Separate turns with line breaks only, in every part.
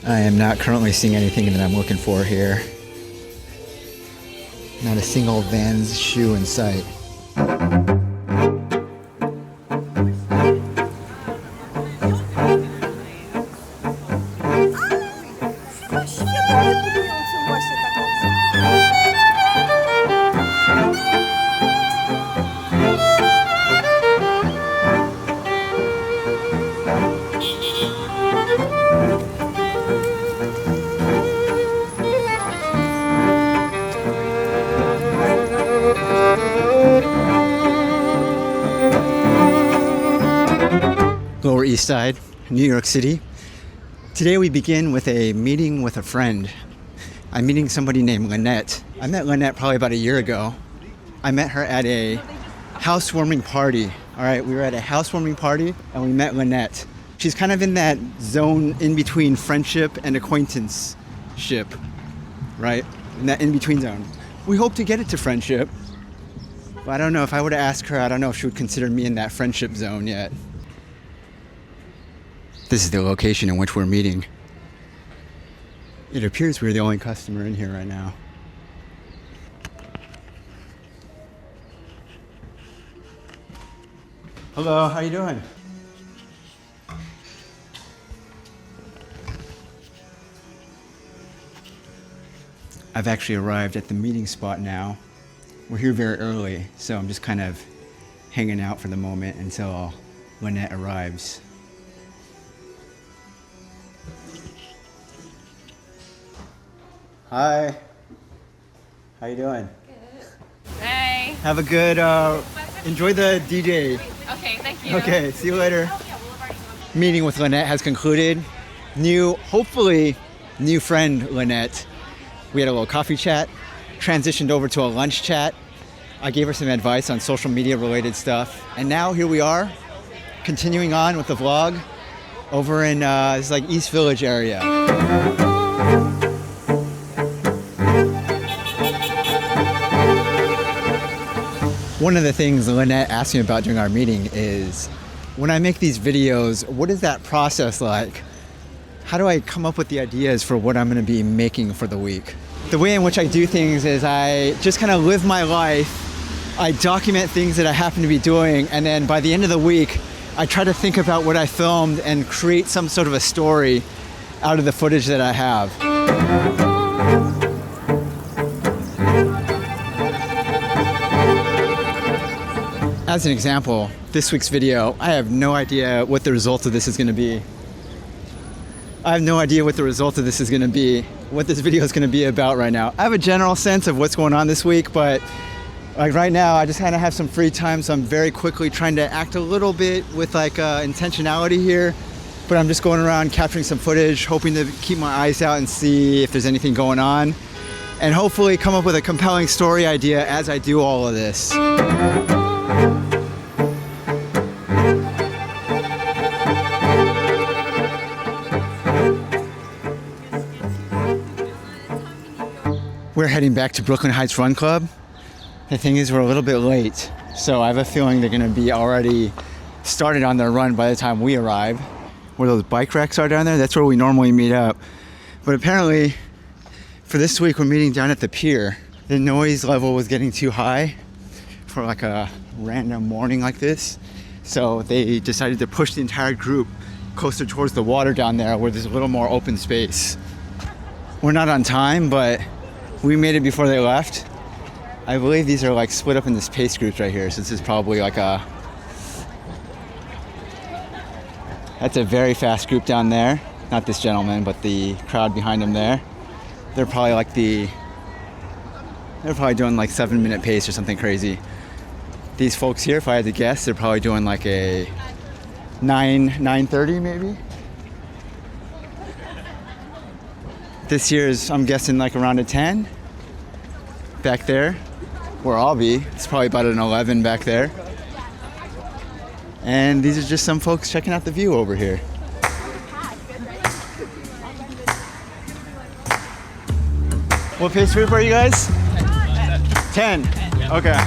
I am not currently seeing anything that I'm looking for here. Not a single Vans shoe in sight. Lower East Side, New York City. Today we begin with a meeting with a friend. I'm meeting somebody named Lynette. I met Lynette probably about a year ago. I met her at a housewarming party. All right, we were at a housewarming party and we met Lynette. She's kind of in that zone in between friendship and acquaintanceship, right? In that in-between zone. We hope to get it to friendship, but I don't know if I were to ask her, I don't know if she would consider me in that friendship zone yet. This is the location in which we're meeting. It appears we're the only customer in here right now. Hello, how you doing? I've actually arrived at the meeting spot now. We're here very early, so I'm just kind of hanging out for the moment until Lynette arrives. Hi. How you doing?
Good. Hey.
Have a good, enjoy the DJ.
Okay, thank you.
Okay, see you later. Meeting with Lynette has concluded. Hopefully new friend Lynette. We had a little coffee chat, transitioned over to a lunch chat. I gave her some advice on social media related stuff. And now here we are, continuing on with the vlog over in it's like East Village area. One of the things Lynette asked me about during our meeting is, when I make these videos, what is that process like? How do I come up with the ideas for what I'm going to be making for the week? The way in which I do things is I just kind of live my life. I document things that I happen to be doing, and then by the end of the week, I try to think about what I filmed and create some sort of a story out of the footage that I have. As an example, this week's video, I have no idea what the result of this is going to be. I have no idea what the result of this is going to be, what this video is going to be about right now. I have a general sense of what's going on this week, but like right now, I just kind of have some free time, so I'm very quickly trying to act a little bit with like intentionality here. But I'm just going around capturing some footage, hoping to keep my eyes out and see if there's anything going on, and hopefully come up with a compelling story idea as I do all of this. We're heading back to Brooklyn Heights Run Club. The thing is, we're a little bit late, so I have a feeling they're gonna be already started on their run by the time we arrive. Where those bike racks are down there, that's where we normally meet up. But apparently, for this week, we're meeting down at the pier. The noise level was getting too high for like a random morning like this. So they decided to push the entire group closer towards the water down there where there's a little more open space. We're not on time, but we made it before they left. I believe these are like split up in this pace groups right here. So this is probably like that's a very fast group down there. Not this gentleman, but the crowd behind him there. They're probably doing like 7-minute pace or something crazy. These folks here, if I had to guess, they're probably doing like a 9:30 maybe. This year's, I'm guessing, like around a 10 back there where I'll be. It's probably about an 11 back there. And these are just some folks checking out the view over here. What pace group are you guys? 10. Okay.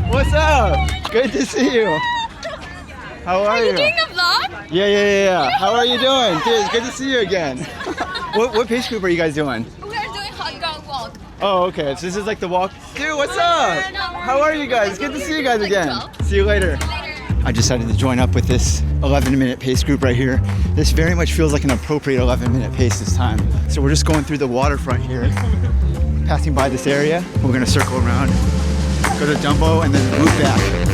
What's up? Good to see you. How are you?
Are you doing a vlog vlog?
Yeah. How are you doing? Dude, it's good to see you again. What pace group are you guys doing?
We are doing hot dog walk.
Oh, okay. So this is like the walk. Dude, what's up? How are you guys? Good to see you guys again. See you later. I decided to join up with this 11-minute pace group right here. This very much feels like an appropriate 11-minute pace this time. So we're just going through the waterfront here, passing by this area. We're gonna circle around, go to Dumbo, and then loop back.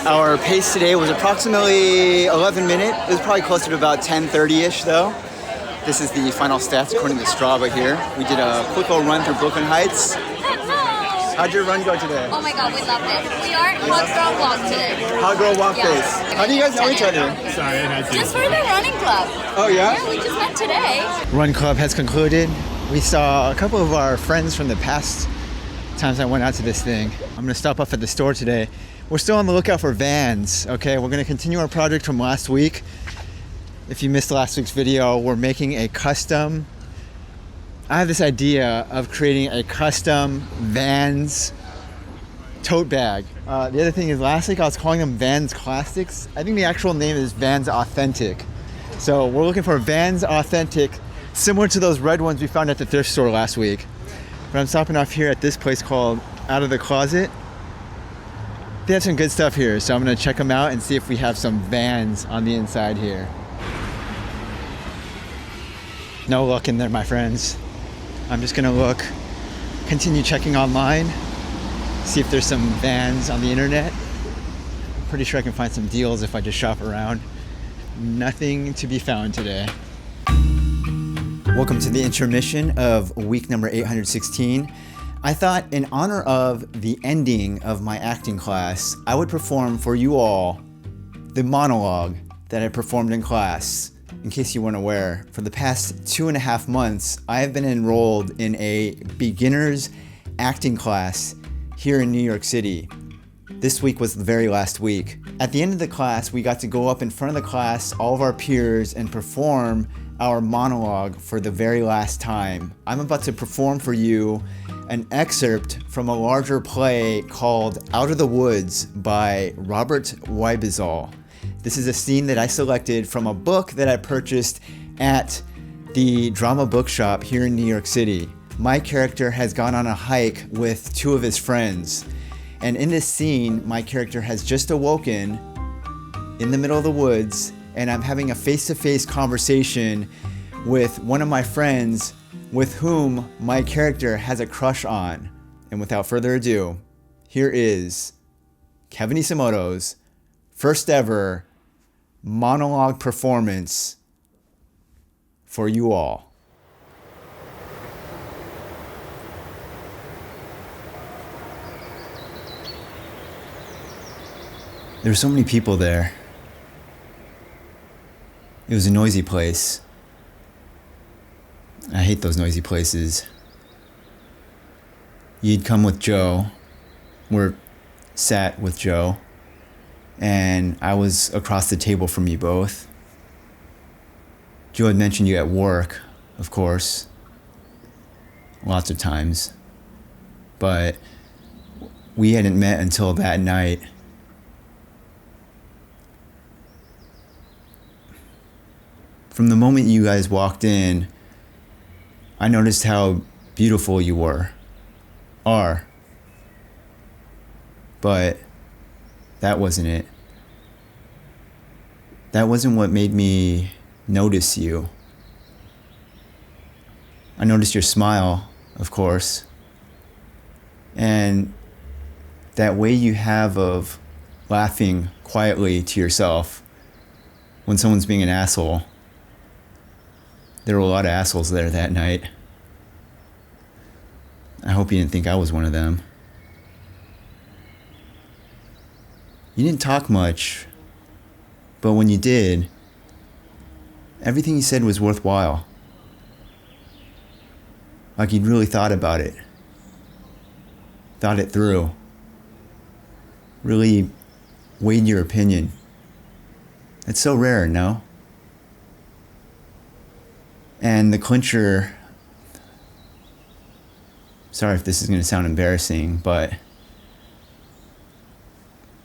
Our pace today was approximately 11 minutes. It was probably closer to about 10:30-ish though. This is the final stats according to Strava here. We did a quick little run through Brooklyn Heights. How'd your run go today?
Oh my god, we loved it. We are hot girl walk today.
Hot girl walk pace. How do you guys know each other?
Sorry, I had to.
Just for the running club.
Oh yeah?
Yeah, we just met today.
Run club has concluded. We saw a couple of our friends from the past times I went out to this thing. I'm gonna stop off at the store today. We're still on the lookout for vans, okay? We're gonna continue our project from last week. If you missed last week's video, we're making a custom, I have this idea of creating a custom Vans tote bag. The other thing is last week I was calling them Vans Classics. I think the actual name is Vans Authentic. So we're looking for Vans Authentic, similar to those red ones we found at the thrift store last week. But I'm stopping off here at this place called Out of the Closet. They have some good stuff here, so I'm gonna check them out and see if we have some Vans on the inside here. No luck in there, my friends. I'm just gonna look, continue checking online, see if there's some Vans on the internet. I'm pretty sure I can find some deals if I just shop around. Nothing to be found today. Welcome to the intermission of week number 816. I thought in honor of the ending of my acting class, I would perform for you all the monologue that I performed in class. In case you weren't aware, for the past 2.5 months, I have been enrolled in a beginner's acting class here in New York City. This week was the very last week. At the end of the class, we got to go up in front of the class, all of our peers, and perform our monologue for the very last time. I'm about to perform for you an excerpt from a larger play called Out of the Woods by Robert Wybizal. This is a scene that I selected from a book that I purchased at the drama bookshop here in New York City. My character has gone on a hike with 2 of his friends. And in this scene, my character has just awoken in the middle of the woods, and I'm having a face-to-face conversation with one of my friends with whom my character has a crush on. And without further ado, here is Kevin Isomoto's first ever monologue performance for you all. There were so many people there. It was a noisy place. I hate those noisy places. You'd come with Joe. We're sat with Joe. And I was across the table from you both. Joe had mentioned you at work, of course. Lots of times. But we hadn't met until that night. From the moment you guys walked in, I noticed how beautiful you are. But that wasn't it. That wasn't what made me notice you. I noticed your smile, of course. And that way you have of laughing quietly to yourself when someone's being an asshole. There were a lot of assholes there that night. I hope you didn't think I was one of them. You didn't talk much, but when you did, everything you said was worthwhile. Like you'd really thought about it. Thought it through. Really weighed your opinion. It's so rare, no? And the clincher, sorry if this is going to sound embarrassing, but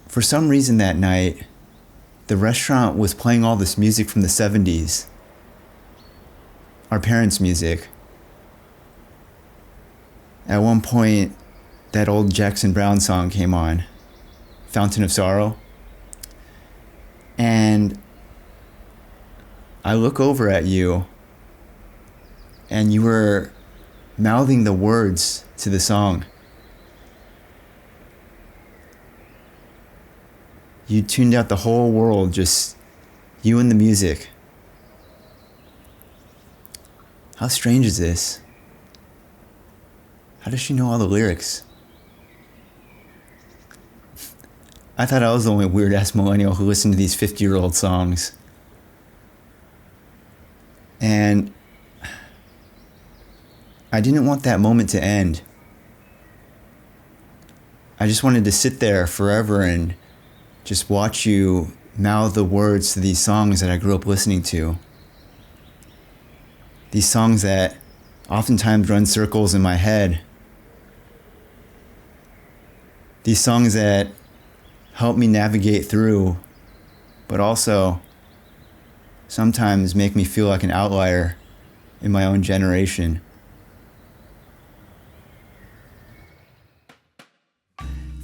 for some reason that night, the restaurant was playing all this music from the 70s. Our parents' music. At one point, that old Jackson Browne song came on, Fountain of Sorrow. And I look over at you, and you were mouthing the words to the song. You tuned out the whole world, just you and the music. How strange is this? How does she know all the lyrics? I thought I was the only weird-ass millennial who listened to these 50-year-old songs. And I didn't want that moment to end. I just wanted to sit there forever and just watch you mouth the words to these songs that I grew up listening to. These songs that oftentimes run circles in my head. These songs that help me navigate through, but also sometimes make me feel like an outlier in my own generation.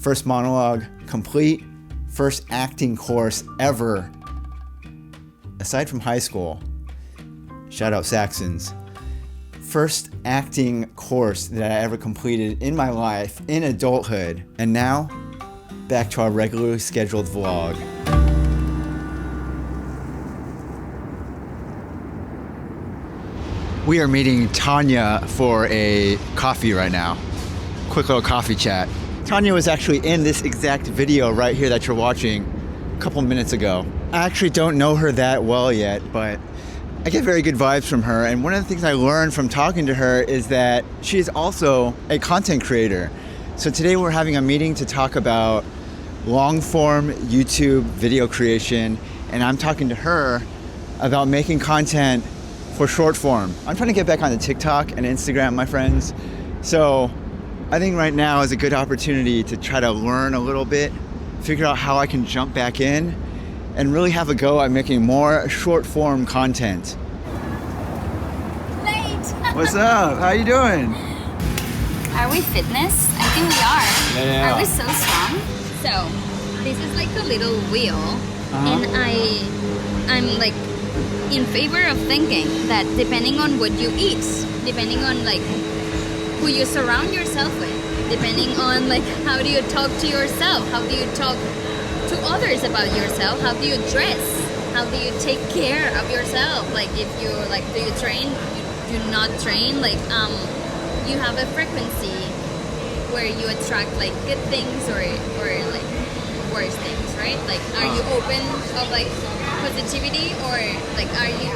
First monologue complete, first acting course ever, aside from high school. Shout out Saxons. First acting course that I ever completed in my life, in adulthood. And now, back to our regularly scheduled vlog. We are meeting Tanya for a coffee right now. Quick little coffee chat. Tanya was actually in this exact video right here that you're watching a couple minutes ago. I actually don't know her that well yet, but I get very good vibes from her. And one of the things I learned from talking to her is that she is also a content creator. So today we're having a meeting to talk about long form YouTube video creation. And I'm talking to her about making content for short form. I'm trying to get back onto TikTok and Instagram, my friends. So I think right now is a good opportunity to try to learn a little bit, figure out how I can jump back in and really have a go at making more short form content.
Late.
What's up? How you doing?
Are we fitness? I think we are.
Yeah.
Are we so strong? So this is like a little wheel, and I'm like in favor of thinking that depending on what you eat, depending on like who you surround yourself with, depending on like how do you talk to yourself, how do you talk to others about yourself, how do you dress, how do you take care of yourself, like if you like do you train, you do not train, like you have a frequency where you attract like good things or like worse things, right? Like are you open of like positivity, or like are you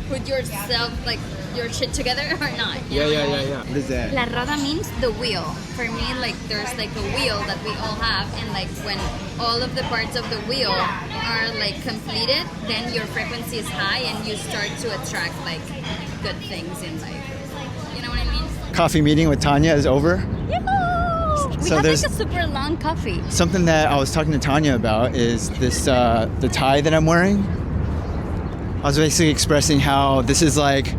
put yourself like your shit together or not?
Yeah. What is that?
La roda means the wheel. For me, like there's like a wheel that we all have, and like when all of the parts of the wheel are like completed, then your frequency is high and you start to attract like good things in life. You know what I mean?
Coffee meeting with Tanya is over.
Yahoo! We
So
had like a
there's-
super long coffee.
Something that I was talking to Tanya about is this the tie that I'm wearing. I was basically expressing how this is like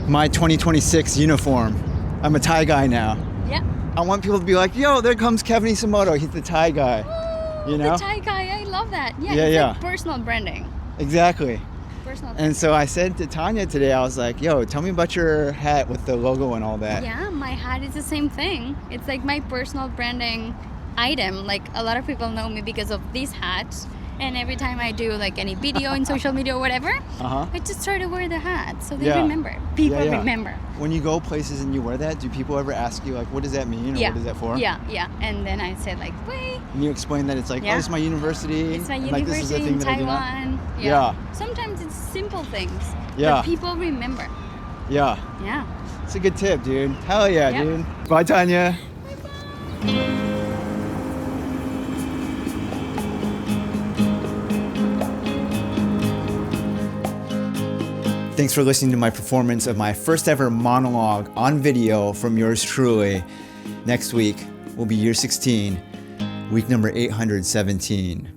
my 2026 uniform. I'm a tie guy now.
Yeah.
I want people to be like, yo, there comes Kevin Isomoto. He's the tie guy.
Oh,
You know?
the tie guy. I love that. Yeah.
Yeah,
It's
yeah.
like personal branding.
Exactly.
Personal.
And so I said to Tanya today, I was like, yo, tell me about your hat with the logo and all that.
Yeah, my hat is the same thing. It's like my personal branding item. Like a lot of people know me because of these hats. And every time I do like any video in social media or whatever, I just try to wear the hat so they
Yeah.
remember. People
Yeah.
remember.
When you go places and you wear that, do people ever ask you like, what does that mean or
Yeah.
what is that for?
Yeah. And then I said like, wait,
And you explain that it's like,
Yeah.
oh, it's my university.
it's my
and, like, this is a
university
thing
in
that I do now.
Taiwan.
Yeah.
Sometimes it's simple things
Yeah.
that people remember.
Yeah.
Yeah.
It's a good tip, dude. Hell yeah,
Yep.
dude. Bye, Tanya. Thanks for listening to my performance of my first ever monologue on video from yours truly. Next week will be year 16, week number 817.